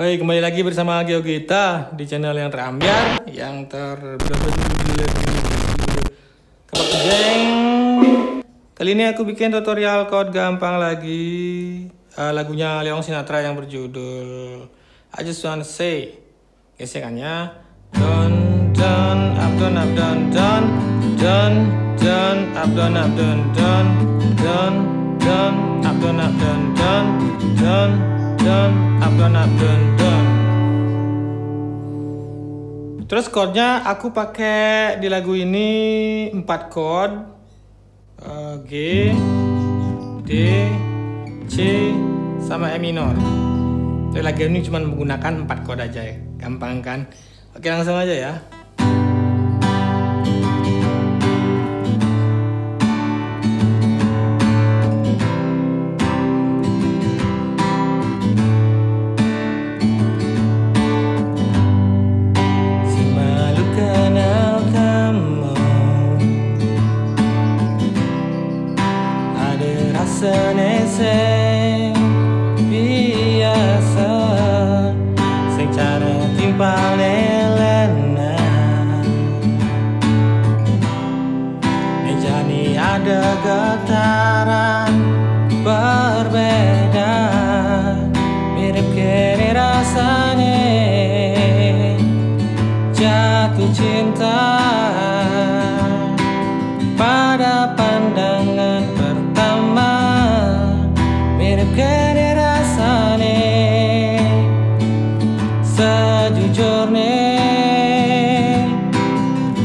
Hai, kembali lagi bersama Geo Gita di channel yang terambiar, yang Kali ini aku bikin tutorial chord gampang lagi, lagunya Leeyonk Sinatra yang berjudul I Just Wanna Say. Gesekannya down down up down up down down down down up down up down down down down up down up down down down down up down up down down. Terus chordnya aku pakai di lagu ini 4 chord, G, D, C, sama E minor. Di lagu ini cuma menggunakan 4 chord aja ya, gampang kan? Oke, langsung aja ya. Seneseng biasa sing cara timpal elena menjani ada getaran berbeda mirip kini rasane jatuh cinta pada pandangan pertama. Kini rasane sejujurnya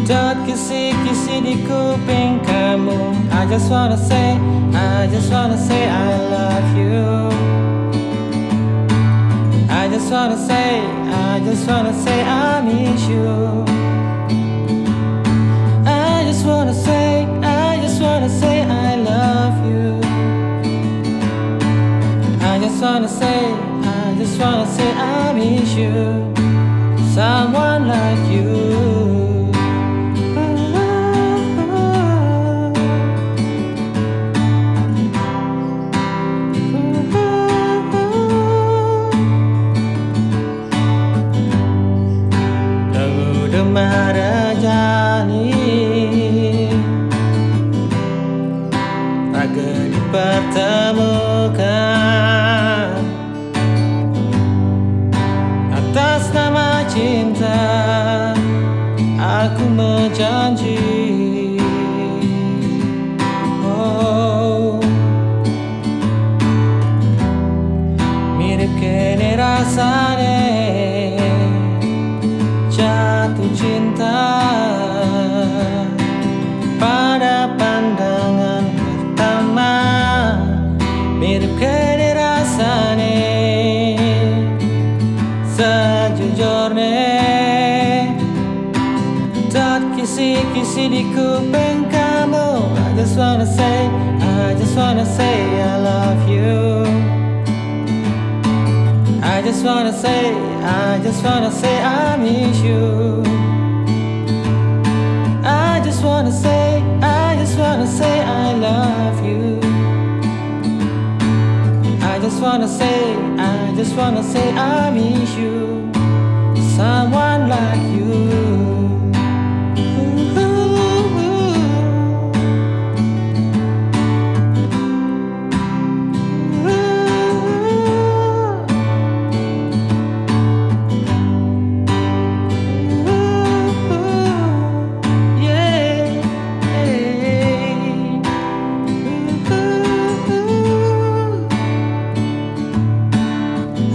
dat kisi-kisi di kuping kamu. I just wanna say I love you. I just wanna say I miss you. I just wanna say I love you. I just wanna say I miss you. Someone like you. Lagu demara jani raga dipertemukan atas nama cinta. Aku berjanji, oh, mirip kini rasanya jatuh cinta pada pandangan pertama. Mirip kini rasanya sejujurnya dat kisi-kisi di kuping kamu. I just wanna say I love you. I just wanna say I miss you. I just wanna say I love you. I just wanna say I miss you. Someone like you.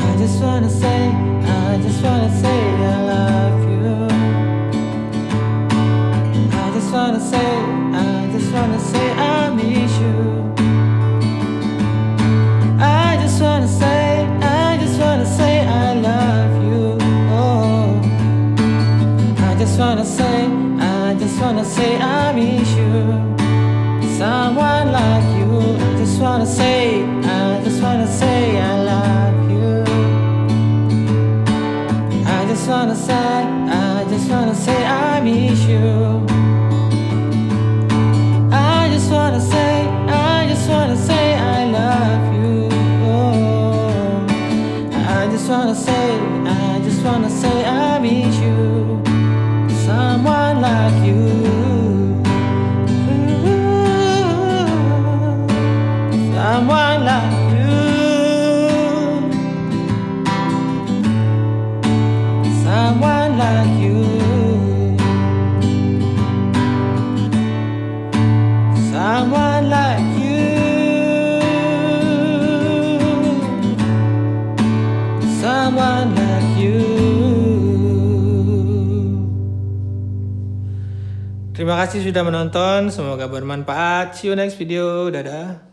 I just wanna say I love you. I just wanna say I miss you. I just wanna say I love you. Oh, I just wanna say I miss you. Someone like you. I just wanna say I love you. I just wanna say I miss you. I just wanna say I love you. Oh, I just wanna say Terima kasih sudah menonton, semoga bermanfaat. See you next video, dadah.